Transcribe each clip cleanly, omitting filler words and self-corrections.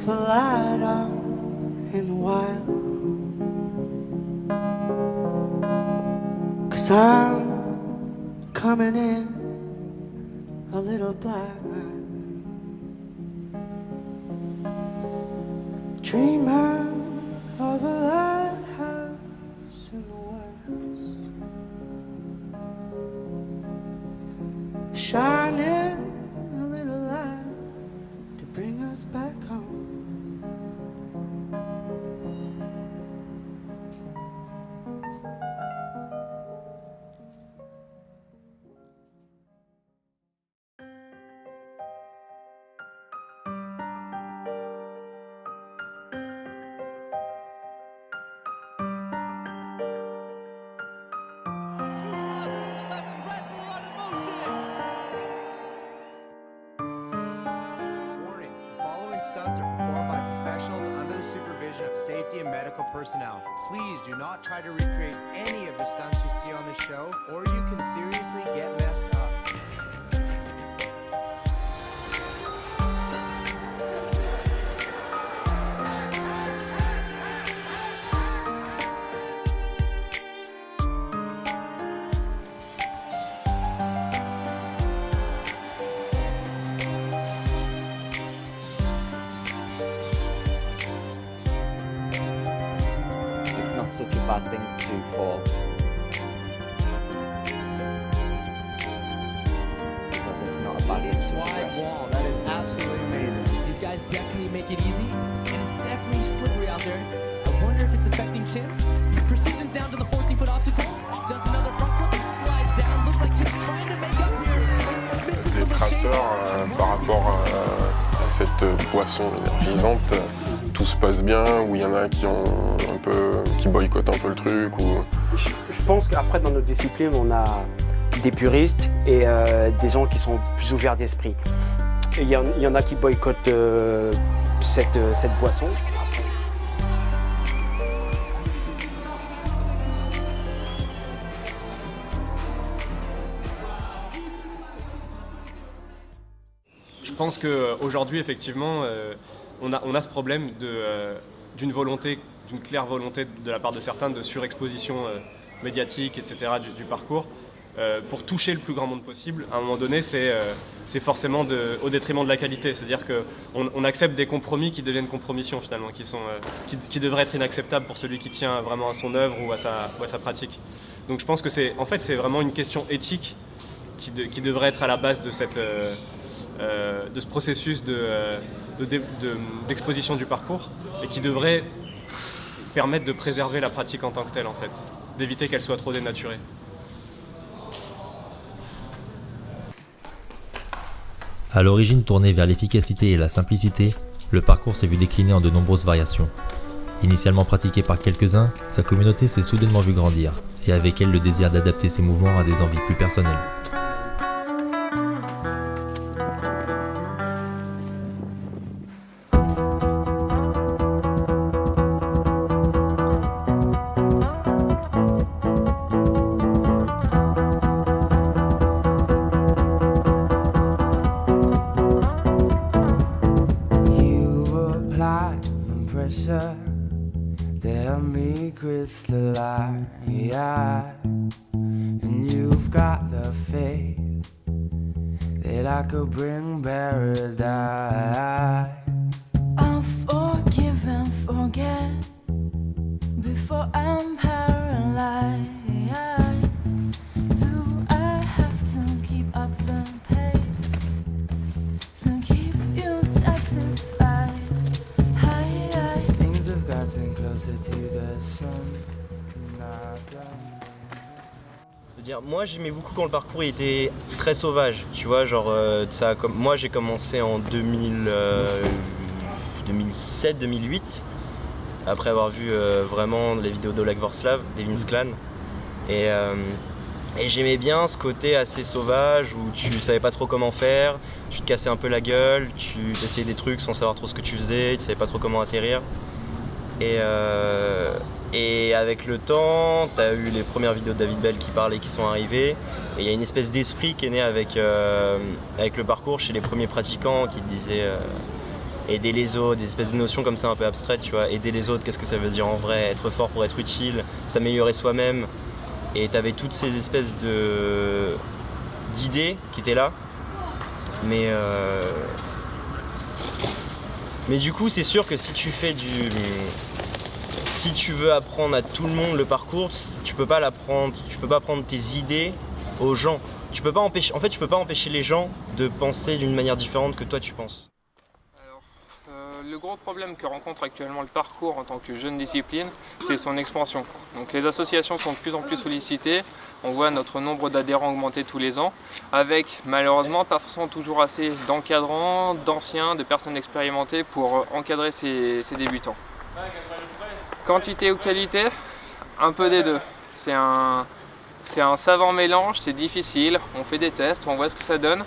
the light on in the wild. 'Cause I'm coming in a little blind, dreaming of a lighthouse in the west, shining a little light to bring us back home. Stunts are performed by professionals under the supervision of safety and medical personnel. Please do not try to recreate any of the stunts you see on this show, or you can seriously get messed up. Such a bad thing to fall, because it's not a barrier to progress. Wall, that is absolutely amazing. These guys definitely make it easy, and it's definitely slippery out there. I wonder if it's affecting Tim. Precision's down to the 14-foot obstacle. Does another front flip and slides down. Looks like Tim's trying to make up here. Misses Les the machine. traceurs, par rapport à cette boisson énergisante, tout se passe bien, ou il y en a qui qui boycottent un peu le truc ou... Je pense qu'après dans notre discipline on a des puristes et des gens qui sont plus ouverts d'esprit. Et il y en a qui boycottent cette boisson. Je pense qu'aujourd'hui, effectivement, on a ce problème d'une claire volonté de la part de certains de surexposition médiatique, etc. du parcours, pour toucher le plus grand monde possible. À un moment donné, c'est forcément au détriment de la qualité. C'est-à-dire qu'on accepte des compromis qui deviennent compromissions finalement, qui devraient être inacceptables pour celui qui tient vraiment à son œuvre ou à sa pratique. Donc je pense que c'est vraiment une question éthique qui devrait être à la base de ce processus d'exposition du parcours, et qui devrait permettre de préserver la pratique en tant que telle, en fait, d'éviter qu'elle soit trop dénaturée. À l'origine tourné vers l'efficacité et la simplicité, le parcours s'est vu décliner en de nombreuses variations. Initialement pratiqué par quelques-uns, sa communauté s'est soudainement vue grandir, et avec elle le désir d'adapter ses mouvements à des envies plus personnelles. To help me crystallize, and you've got the faith that I could bring paradise. I'll forgive and forget before I'm paralyzed. Do I have to keep up the pace to keep you satisfied? Things have gotten closer to the sun. Moi j'aimais beaucoup quand le parcours était très sauvage, tu vois, genre moi j'ai commencé en 2007-2008, après avoir vu vraiment les vidéos d'Oleg Vorslav, Devin's Clan, et j'aimais bien ce côté assez sauvage où tu savais pas trop comment faire, tu te cassais un peu la gueule, tu essayais des trucs sans savoir trop ce que tu faisais, tu savais pas trop comment atterrir. Et avec le temps, tu as eu les premières vidéos de David Bell qui parlaient, qui sont arrivées. Et il y a une espèce d'esprit qui est né avec le parcours chez les premiers pratiquants qui te disaient aider les autres, des espèces de notions comme ça un peu abstraites, tu vois. Aider les autres, qu'est-ce que ça veut dire en vrai, être fort pour être utile, s'améliorer soi-même. Et tu avais toutes ces espèces d'idées qui étaient là. Mais du coup, c'est sûr que si tu veux apprendre à tout le monde le parcours, tu peux pas prendre tes idées aux gens. Tu peux pas empêcher les gens de penser d'une manière différente que toi tu penses. Le gros problème que rencontre actuellement le parcours en tant que jeune discipline, c'est son expansion. Donc les associations sont de plus en plus sollicitées, on voit notre nombre d'adhérents augmenter tous les ans, avec malheureusement pas forcément toujours assez d'encadrants, d'anciens, de personnes expérimentées pour encadrer ces débutants. Quantité ou qualité, un peu des deux. C'est un savant mélange, c'est difficile, on fait des tests, on voit ce que ça donne.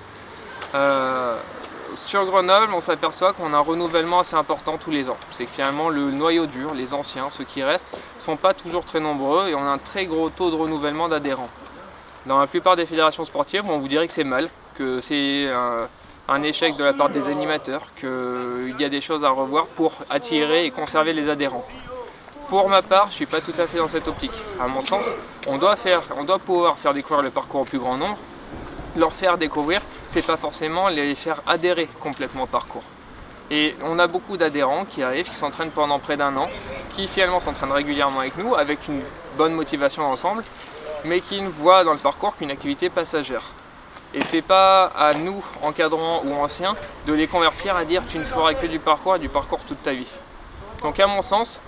Sur Grenoble, on s'aperçoit qu'on a un renouvellement assez important tous les ans. C'est que finalement le noyau dur, les anciens, ceux qui restent, ne sont pas toujours très nombreux et on a un très gros taux de renouvellement d'adhérents. Dans la plupart des fédérations sportives, on vous dirait que c'est mal, que c'est un échec de la part des animateurs, qu'il y a des choses à revoir pour attirer et conserver les adhérents. Pour ma part, je ne suis pas tout à fait dans cette optique. À mon sens, on doit pouvoir faire découvrir le parcours au plus grand nombre. Leur faire découvrir, c'est pas forcément les faire adhérer complètement au parcours. Et on a beaucoup d'adhérents qui arrivent, qui s'entraînent pendant près d'1 an, qui finalement s'entraînent régulièrement avec nous, avec une bonne motivation ensemble, mais qui ne voient dans le parcours qu'une activité passagère. Et c'est pas à nous, encadrants ou anciens, de les convertir à dire tu ne feras que du parcours et du parcours toute ta vie. Donc à mon sens,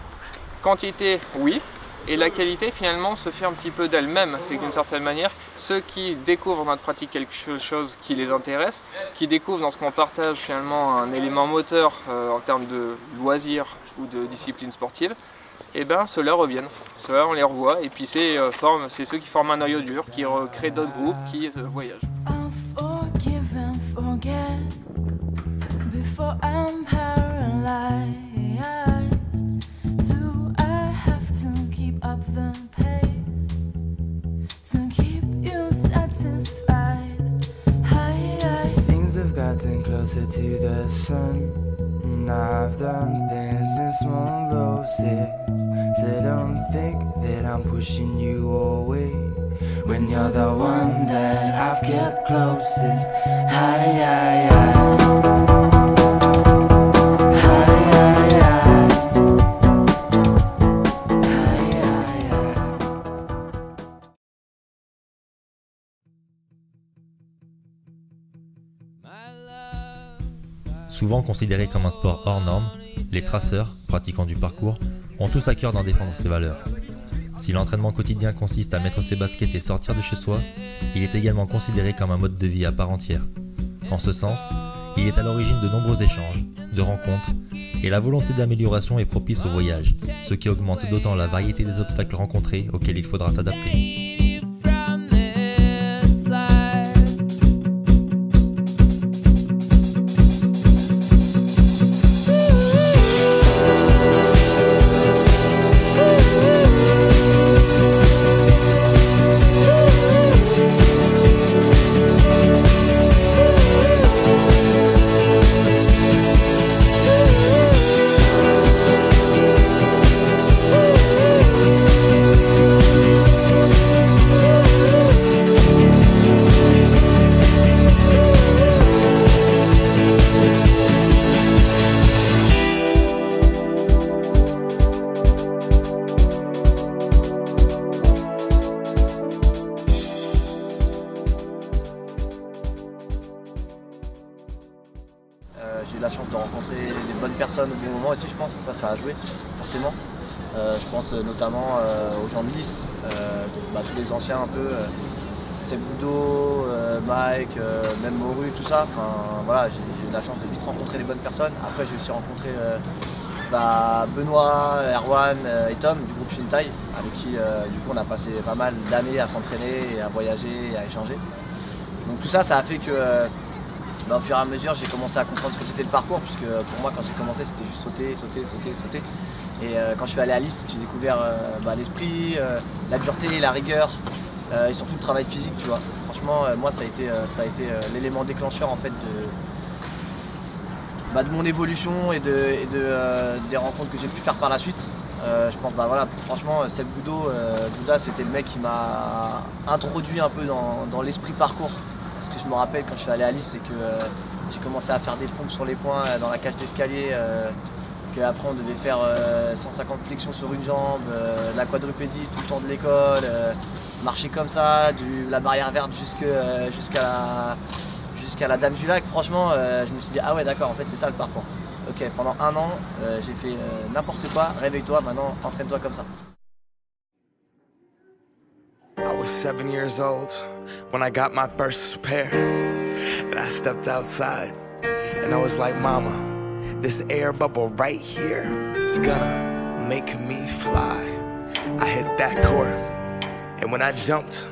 quantité, oui. Et la qualité finalement se fait un petit peu d'elle-même, c'est que d'une certaine manière, ceux qui découvrent dans notre pratique quelque chose qui les intéresse, qui découvrent dans ce qu'on partage finalement un élément moteur en termes de loisirs ou de discipline sportive, et ben ceux-là reviennent, ceux-là on les revoit et puis c'est ceux qui forment un noyau dur, qui créent d'autres groupes, qui voyagent. Forgive and forget before I'm paralyzed. Do I have to keep up the pace to keep you satisfied? Things have gotten closer to the sun, and I've done things in small doses. So don't think that I'm pushing you away when you're the one that I've kept closest. Souvent considérés comme un sport hors norme, les traceurs, pratiquants du parcours, ont tous à cœur d'en défendre ses valeurs. Si l'entraînement quotidien consiste à mettre ses baskets et sortir de chez soi, il est également considéré comme un mode de vie à part entière. En ce sens, il est à l'origine de nombreux échanges, de rencontres, et la volonté d'amélioration est propice au voyage, ce qui augmente d'autant la variété des obstacles rencontrés auxquels il faudra s'adapter. J'ai eu la chance de rencontrer les bonnes personnes au bon moment aussi, je pense, ça a joué, forcément. Je pense notamment aux gens de Nice, tous les anciens un peu, Seb Boudot, Mike, même Moru, tout ça. Enfin, voilà, j'ai eu la chance de vite rencontrer les bonnes personnes. Après, j'ai aussi rencontré Benoît, Erwan et Tom du groupe Shintai, avec qui du coup on a passé pas mal d'années à s'entraîner et à voyager et à échanger. Donc tout ça, ça a fait que au fur et à mesure, j'ai commencé à comprendre ce que c'était le parcours, puisque pour moi, quand j'ai commencé, c'était juste sauter. Et quand je suis allé à Nice, j'ai découvert l'esprit, la dureté, la rigueur, et surtout le travail physique, tu vois. Franchement, moi, ça a été l'élément déclencheur en fait mon évolution et des rencontres que j'ai pu faire par la suite. Je pense, franchement, Seb Gouda, c'était le mec qui m'a introduit un peu dans l'esprit parcours. Parce que je me rappelle quand je suis allé à Nice, c'est que j'ai commencé à faire des pompes sur les poings dans la cage d'escalier. Qu'après on devait faire 150 flexions sur une jambe, de la quadrupédie tout le temps de l'école, marcher comme ça, de la barrière verte jusqu'à la Dame du Lac. Franchement, je me suis dit, ah ouais d'accord, en fait c'est ça le parcours. Ok, pendant 1 an, j'ai fait n'importe quoi, réveille-toi, maintenant entraîne-toi comme ça. I was 7 years old when I got my first pair. And I stepped outside and I was like, Mama, this air bubble right here, it's gonna make me fly. I hit that court, and when I jumped.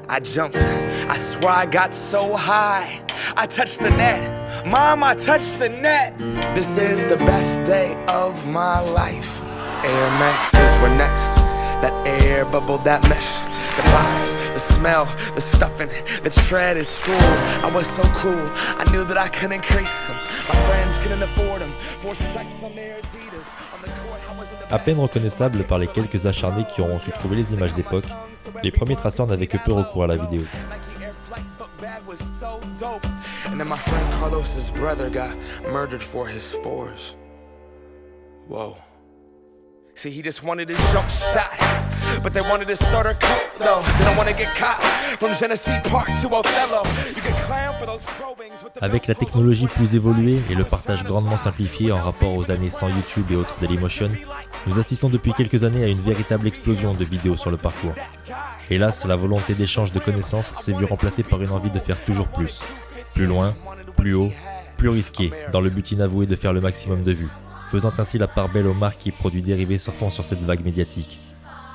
I swear I got so high. I touched the net. Mom, I touched the net. This is the best day of my life. Air Maxes were next. That air bubble, that mesh. The box, the smell, the stuffing, the tread at school. I was so cool, I knew that I couldn't increase them. My friends couldn't afford them. 4 strikes on their Adidas. On the court, I was in the À peine reconnaissable par les quelques acharnés qui auront su trouver les images d'époque, les premiers traceurs n'avaient que peu recours à la vidéo. And then my friend Carlos's brother got murdered for his fours. Whoa. See, he just wanted a jump shot, but they wanted a starter cut, though. Didn't want to get caught from Genesee Park to Othello. You get clown for those probings with the... Avec la technologie plus évoluée et le partage grandement simplifié en rapport aux années sans YouTube et autres Dailymotion, nous assistons depuis quelques années à une véritable explosion de vidéos sur le parcours. Hélas, la volonté d'échange de connaissances s'est vue remplacée par une envie de faire toujours plus. Plus loin, plus haut, plus risqué, dans le but inavoué de faire le maximum de vues, faisant ainsi la part belle aux marques et produits dérivés surfant sur cette vague médiatique.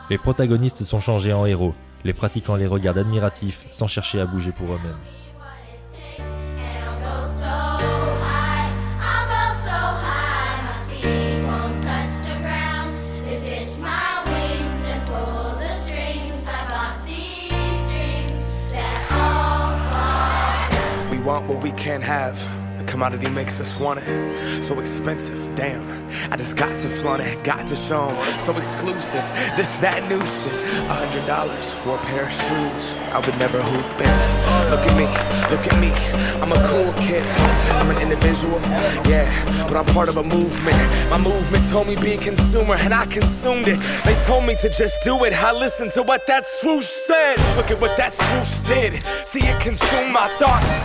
Les protagonistes sont changés en héros, les pratiquants les regardent admiratifs sans chercher à bouger pour eux-mêmes. We want what we can't have. The commodity makes us want it. So expensive, damn. I just got to flaunt it, got to show 'em. So exclusive, this, that new shit. $100 for a pair of shoes. I would never hoop in. Look at me, I'm a cool kid. I'm an individual, yeah, but I'm part of a movement. My movement told me be a consumer, and I consumed it. They told me to just do it, I listened to what that swoosh said. Look at what that swoosh did. See it consume my thoughts.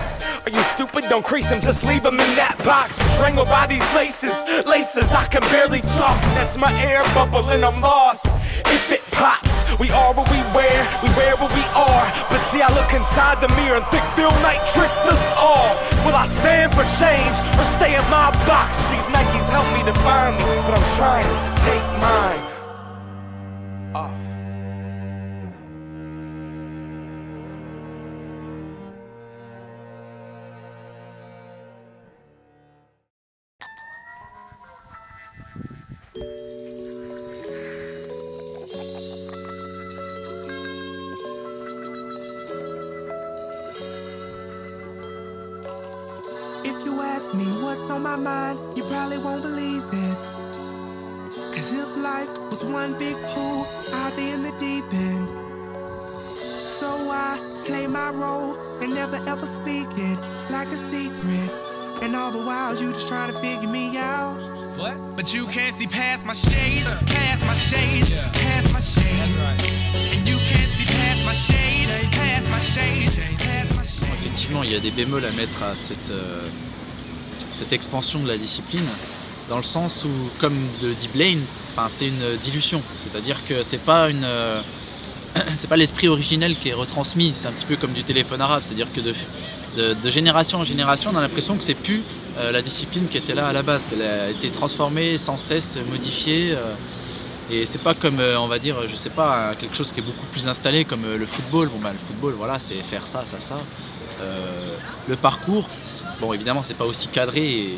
Are you stupid? Don't crease them, just leave them in that box. Strangled by these laces, I can barely talk. That's my air bubble and I'm lost. If it pops, we are what we wear what we are. But see, I look inside the mirror and think Phil Knight tricked us all. Will I stand for change or stay in my box? These Nikes help me define me, but I'm trying to take mine off. Ask me what's on my mind, you probably won't believe it. Cause if life was one big pool, I'd be in the deep end. So I play my role and never ever speak it like a secret. And all the while you just trying to figure me out. What? But you can't see past my shades, past my shades, past my shades. That's right. And you can't see past my shades, past my shades, past my shades. Effectivement, il y a des bémols à mettre à cette expansion de la discipline, dans le sens où, comme le dit Blaine, c'est une dilution, c'est-à-dire que c'est pas l'esprit originel qui est retransmis, c'est un petit peu comme du téléphone arabe, c'est-à-dire que de génération en génération, on a l'impression que c'est plus la discipline qui était là à la base, qu'elle a été transformée, sans cesse modifiée, et c'est pas comme, on va dire, je sais pas, quelque chose qui est beaucoup plus installé comme le football. Bon, le football, voilà, c'est faire ça. Le parcours, bon, évidemment, c'est pas aussi cadré et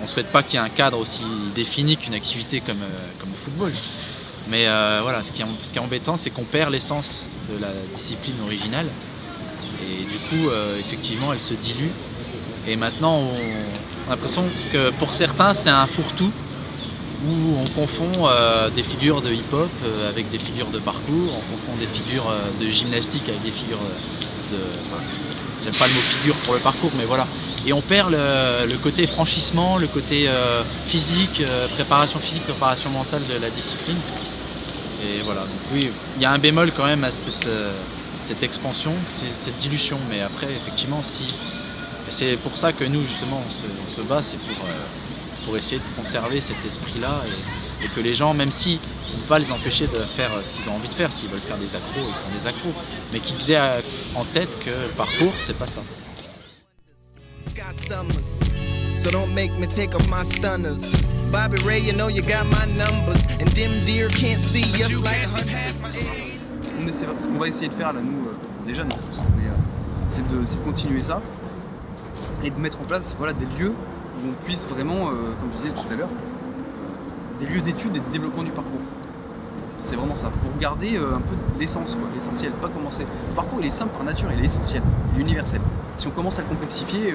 on souhaite pas qu'il y ait un cadre aussi défini qu'une activité comme le football. Mais voilà, ce qui est embêtant, c'est qu'on perd l'essence de la discipline originale et du coup, effectivement, elle se dilue. Et maintenant, On a l'impression que pour certains c'est un fourre-tout où on confond des figures de hip-hop avec des figures de parcours, on confond des figures de gymnastique avec des figures de... Enfin, j'aime pas le mot figure pour le parcours, mais voilà. Et on perd le côté franchissement, le côté physique, préparation physique, préparation mentale de la discipline. Et voilà, donc oui, il y a un bémol quand même à cette expansion, cette dilution. Mais après, effectivement, c'est pour ça que nous, justement, on se bat, c'est pour essayer de conserver cet esprit-là et que les gens, même si on ne peut pas les empêcher de faire ce qu'ils ont envie de faire, s'ils veulent faire des accros, ils font des accros, mais qu'ils aient en tête que le parcours, c'est pas ça. So don't make me take off my stunners. Bobby Ray, you know you got my numbers, and them deer can't see us like hunters. Ce qu'on va essayer de faire là, nous, on est jeunes tous, mais c'est de continuer ça et de mettre en place voilà, des lieux où on puisse vraiment, comme je disais tout à l'heure, des lieux d'études et de développement du parcours. C'est vraiment ça, pour garder un peu l'essence, l'essentiel, pas commencer. Le parcours il est simple par nature, il est essentiel, il est universel. Si on commence à le complexifier,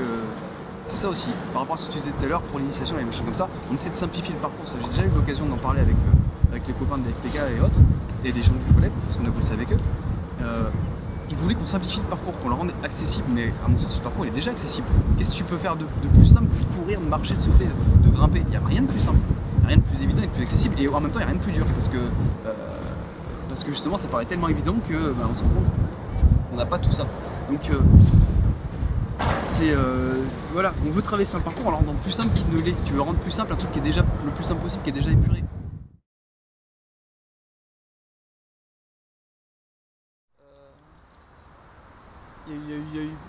c'est ça aussi. Par rapport à ce que tu disais tout à l'heure, pour l'initiation et les machines comme ça, on essaie de simplifier le parcours. J'ai déjà eu l'occasion d'en parler avec les copains de la FPK et autres, et des gens du Follet, parce qu'on a bossé avec eux. Ils voulaient qu'on simplifie le parcours, qu'on le rende accessible, mais à mon sens, ce parcours il est déjà accessible. Qu'est-ce que tu peux faire de plus simple que de courir, de marcher, de sauter, de grimper? Il n'y a rien de plus simple. Rien de plus évident et de plus accessible, et en même temps il n'y a rien de plus dur parce que justement ça paraît tellement évident que on se rend compte qu'on n'a pas tout ça. Donc voilà, on veut traverser un parcours en le rendant plus simple qu'il ne l'est. Tu veux rendre plus simple un truc qui est déjà le plus simple possible, qui est déjà épuré. Il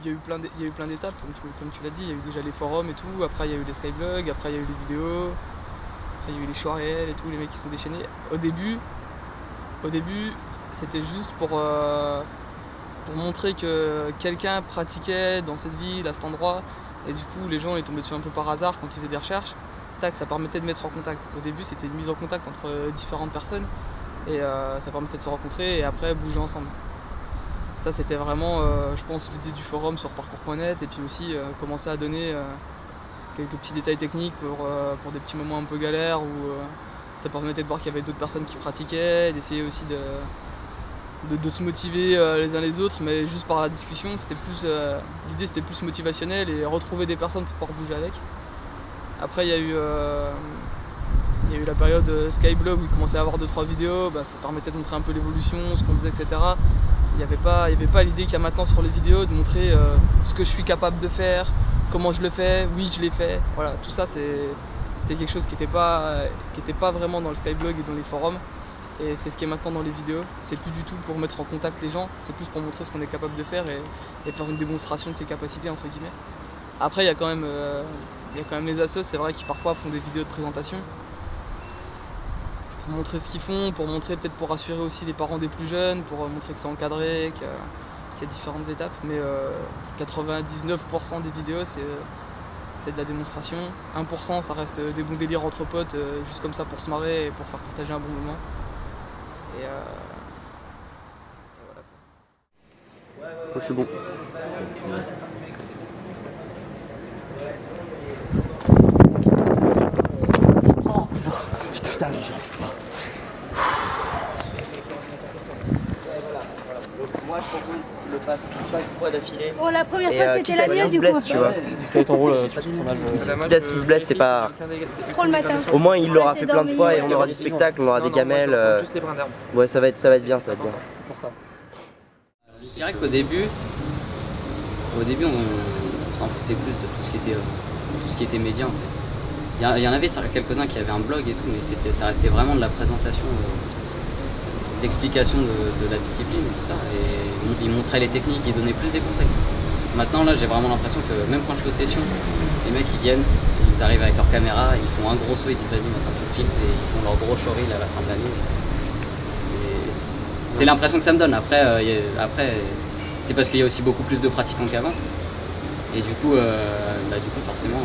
y a eu plein d'étapes, comme tu l'as dit, il y a eu déjà les forums et tout, après il y a eu les skyblogs, après il y a eu les vidéos. Il y a eu les choix réels et tout, les mecs qui sont déchaînés. Au début c'était juste pour montrer que quelqu'un pratiquait dans cette ville, à cet endroit. Et du coup, les gens ils tombaient dessus un peu par hasard quand ils faisaient des recherches. Tac, ça permettait de mettre en contact. Au début, c'était une mise en contact entre différentes personnes. Et ça permettait de se rencontrer et après bouger ensemble. Ça, c'était vraiment, je pense, l'idée du forum sur parcours.net. Et puis aussi commencer à donner... quelques petits détails techniques pour des petits moments un peu galères où ça permettait de voir qu'il y avait d'autres personnes qui pratiquaient, d'essayer aussi de se motiver les uns les autres, mais juste par la discussion. L'idée c'était plus motivationnel et retrouver des personnes pour pouvoir bouger avec. Après il y a eu la période Skyblog où il commençait à avoir 2-3 vidéos, ça permettait de montrer un peu l'évolution, ce qu'on faisait, etc. Il n'y avait pas l'idée qu'il y a maintenant sur les vidéos de montrer ce que je suis capable de faire, comment je le fais, oui je l'ai fait, voilà, tout ça c'était quelque chose qui n'était pas vraiment dans le Skyblog et dans les forums, et c'est ce qui est maintenant dans les vidéos. C'est plus du tout pour mettre en contact les gens, c'est plus pour montrer ce qu'on est capable de faire et faire une démonstration de ses capacités entre guillemets. Après il y a quand même les assos, c'est vrai, qui parfois font des vidéos de présentation pour montrer ce qu'ils font, pour montrer, peut-être pour rassurer aussi les parents des plus jeunes, pour montrer que c'est encadré, qu'il y a différentes étapes, mais 99% des vidéos c'est de la démonstration. 1% ça reste des bons délires entre potes, juste comme ça pour se marrer et pour faire partager un bon moment. Et voilà. Je suis bon. Oh putain, j'y arrive pas. Moi je propose qu'il le fasse 5 fois d'affilée. Oh, la première fois c'était la mieux du coup. Tu vois. Quel est ton rôle sur ce tournage? Quitte à ce qu'il se blesse, c'est pas. C'est trop le matin. Au moins il l'aura fait plein de fois et on aura du spectacle, on aura des gamelles. Ouais, ça va être bien, ça va être bien. Pour ça. Je dirais qu'au début on s'en foutait plus de tout ce qui était média en fait. Il y en avait quelques-uns qui avaient un blog et tout, mais ça restait vraiment de la présentation, d'explication de la discipline et tout ça. Et ils montraient les techniques, ils donnaient plus des conseils. Maintenant là j'ai vraiment l'impression que même quand je suis aux sessions, les mecs ils viennent, ils arrivent avec leur caméra, ils font un gros saut, ils disent vas-y maintenant tu me filmes, et ils font leur gros showreel à la fin de l'année. C'est l'impression que ça me donne. Après c'est parce qu'il y a aussi beaucoup plus de pratiquants qu'avant. Et du coup forcément,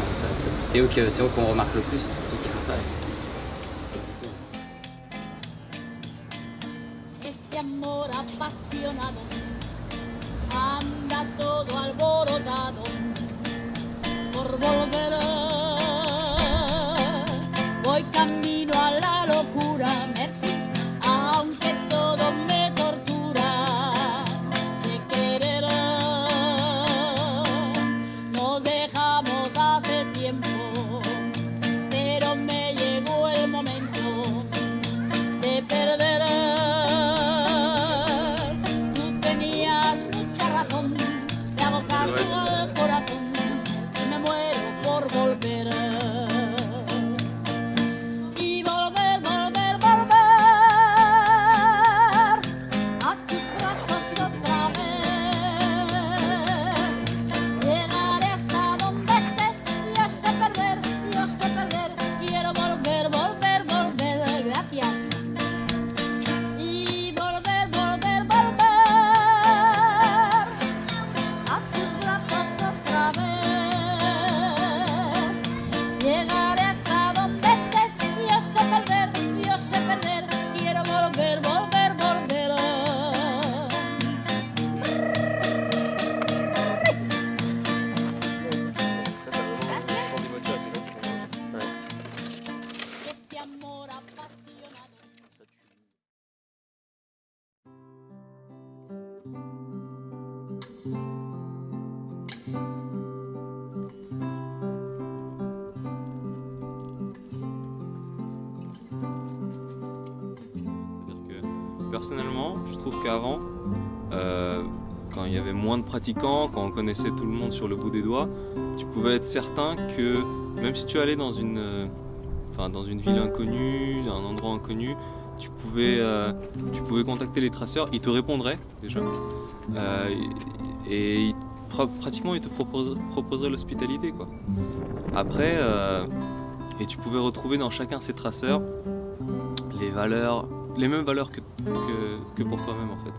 c'est eux qu'on remarque le plus, c'est ceux qui font ça. Este amor apasionado anda todo alborotado por volver Personnellement, je trouve qu'avant, quand il y avait moins de pratiquants, quand on connaissait tout le monde sur le bout des doigts, tu pouvais être certain que même si tu allais dans une ville inconnue, dans un endroit inconnu, tu pouvais contacter les traceurs, ils te répondraient déjà, et pratiquement ils te proposeraient l'hospitalité, quoi. Après, et tu pouvais retrouver dans chacun de ces traceurs les mêmes valeurs que pour toi-même, en fait.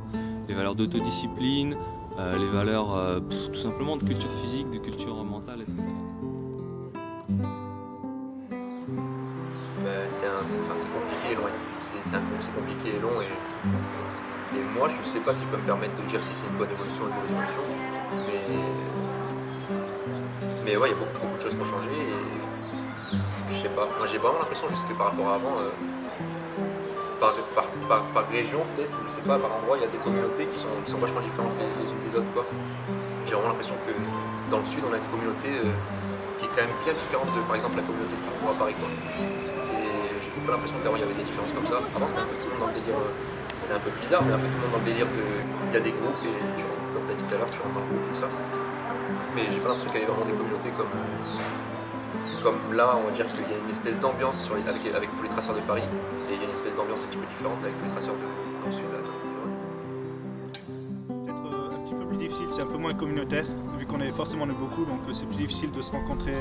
Les valeurs d'autodiscipline, les valeurs tout simplement de culture physique, de culture mentale, etc. C'est compliqué et long. C'est compliqué et long, et moi je sais pas si je peux me permettre de dire si c'est une bonne évolution ou une mauvaise évolution, mais ouais, il y a beaucoup de choses qui ont changé, et je sais pas, moi j'ai vraiment l'impression juste que par rapport à avant, par région peut-être, ou je sais pas, par endroit, il y a des communautés qui sont vachement différentes les unes des autres, quoi. J'ai vraiment l'impression que dans le sud on a une communauté qui est quand même bien différente de, par exemple, la communauté de Parcours à Paris, quoi. J'ai pas l'impression qu'avant il y avait des différences comme ça. Avant c'était un peu tout le monde dans le délire, c'était un peu bizarre, mais un peu tout le monde dans le délire il y a des groupes, et tu rentres, comme tu as dit tout à l'heure, tu rentres dans le groupe, tout ça. Mais j'ai pas l'impression qu'il y avait vraiment des communautés comme là, on va dire qu'il y a une espèce d'ambiance avec tous les traceurs de Paris, et il y a une espèce d'ambiance un petit peu différente avec tous les traceurs dans le sud. Peut-être un petit peu plus difficile, c'est un peu moins communautaire, vu qu'on est forcément beaucoup, donc c'est plus difficile de se rencontrer,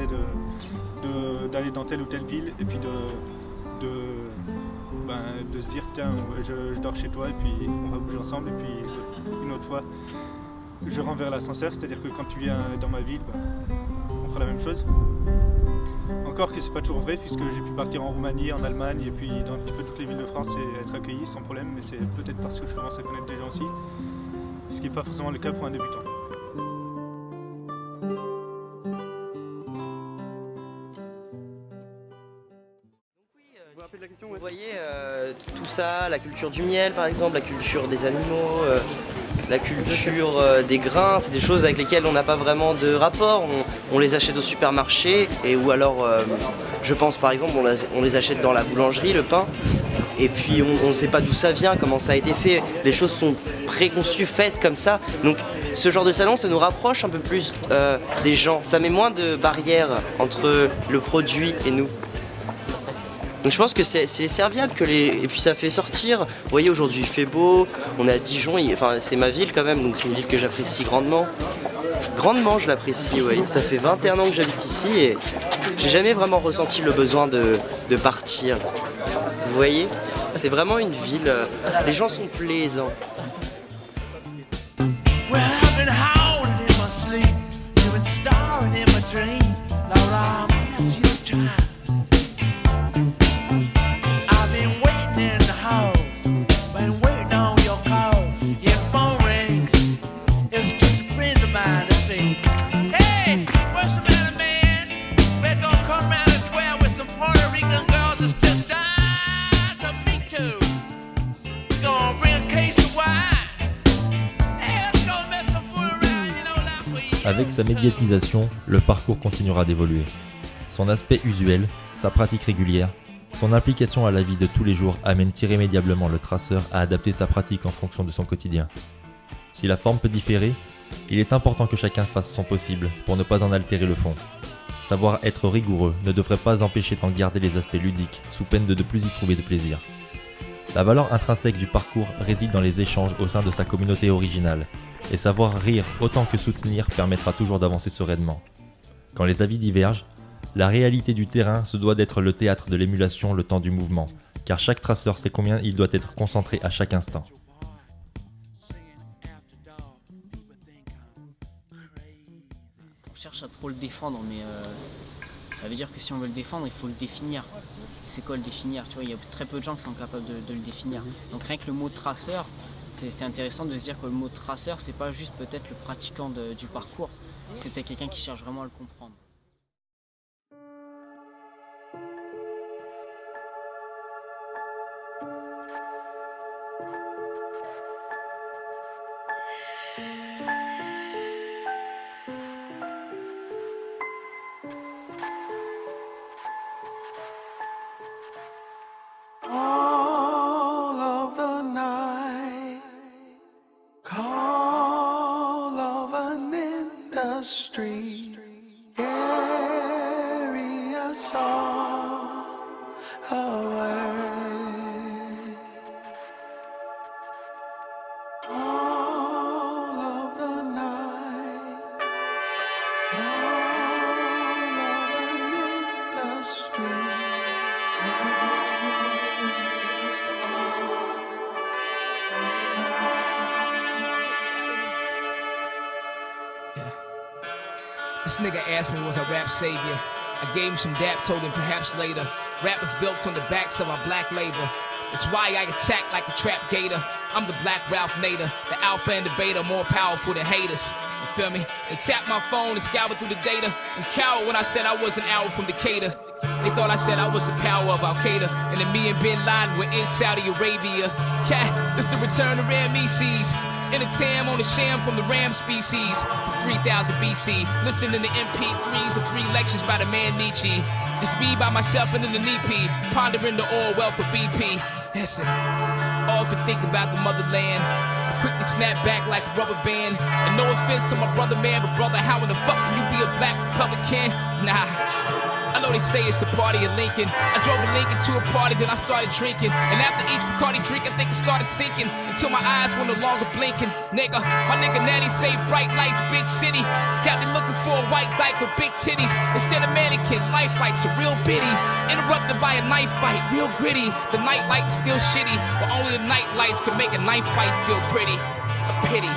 d'aller dans telle ou telle ville, et puis de se dire tiens, je dors chez toi et puis on va bouger ensemble, et puis une autre fois je rends vers l'ascenseur, c'est-à-dire que quand tu viens dans ma ville, on fera la même chose. Encore que c'est pas toujours vrai, puisque j'ai pu partir en Roumanie, en Allemagne, et puis dans un petit peu toutes les villes de France et être accueilli sans problème, mais c'est peut-être parce que je commence à connaître des gens aussi, ce qui n'est pas forcément le cas pour un débutant. Vous voyez tout ça, la culture du miel par exemple, la culture des animaux, la culture des grains, c'est des choses avec lesquelles on n'a pas vraiment de rapport. On les achète au supermarché, ou alors je pense par exemple on les achète dans la boulangerie, le pain, et puis on ne sait pas d'où ça vient, comment ça a été fait. Les choses sont préconçues, faites comme ça. Donc ce genre de salon, ça nous rapproche un peu plus des gens. Ça met moins de barrières entre le produit et nous. Donc je pense que c'est serviable et puis ça fait sortir. Vous voyez, aujourd'hui il fait beau, on est à Dijon, c'est ma ville quand même, donc c'est une ville que j'apprécie grandement. Grandement je l'apprécie, oui. Ça fait 21 ans que j'habite ici et j'ai jamais vraiment ressenti le besoin de partir. Vous voyez, c'est vraiment une ville, les gens sont plaisants. Avec sa médiatisation, le parcours continuera d'évoluer. Son aspect usuel, sa pratique régulière, son implication à la vie de tous les jours amène irrémédiablement le traceur à adapter sa pratique en fonction de son quotidien. Si la forme peut différer, il est important que chacun fasse son possible pour ne pas en altérer le fond. Savoir être rigoureux ne devrait pas empêcher d'en garder les aspects ludiques, sous peine de ne plus y trouver de plaisir. La valeur intrinsèque du parcours réside dans les échanges au sein de sa communauté originale, et savoir rire autant que soutenir permettra toujours d'avancer sereinement. Quand les avis divergent, la réalité du terrain se doit d'être le théâtre de l'émulation le temps du mouvement, car chaque traceur sait combien il doit être concentré à chaque instant. On cherche à trop le défendre, mais ça veut dire que si on veut le défendre, il faut le définir. C'est quoi le définir? Tu vois, il y a très peu de gens qui sont capables de le définir. Donc rien que le mot traceur, c'est intéressant de se dire que le mot traceur, c'est pas juste peut-être le pratiquant du parcours, c'est peut-être quelqu'un qui cherche vraiment à le comprendre. street. Carry us all away. All of the night, all of the street. This nigga asked me was I rap savior. I gave him some dap, told him perhaps later. Rap was built on the backs of our black labor. That's why I attack like a trap gator. I'm the black Ralph Nader, the alpha and the beta, more powerful than haters. You feel me? They tapped my phone and scoured through the data and cowered when I said I was an owl from Decatur. They thought I said I was the power of Al-Qaeda, and then me and Bin Laden were in Saudi Arabia. Cat, this the return of Ramesses. In a tam on a sham from the ram species from 3000 BC. Listening to MP3s of 3 lectures by the man Nietzsche. Just me by myself and in the knee-pee, pondering the oil wealth of BP. Listen, often think about the motherland. I quickly snap back like a rubber band. And no offense to my brother, man, but brother, how in the fuck can you be a black Republican? Nah. I know they say it's the party of Lincoln. I drove a Lincoln to a party, then I started drinking. And after each Bacardi drink, I think it started sinking until my eyes were no longer blinking. Nigga, my nigga Natty say bright lights, big city. Got me looking for a white dyke with big titties. Instead of mannequin, life lights are real bitty. Interrupted by a knife fight, real gritty. The night light is still shitty, but only the night lights can make a knife fight feel pretty. A pity.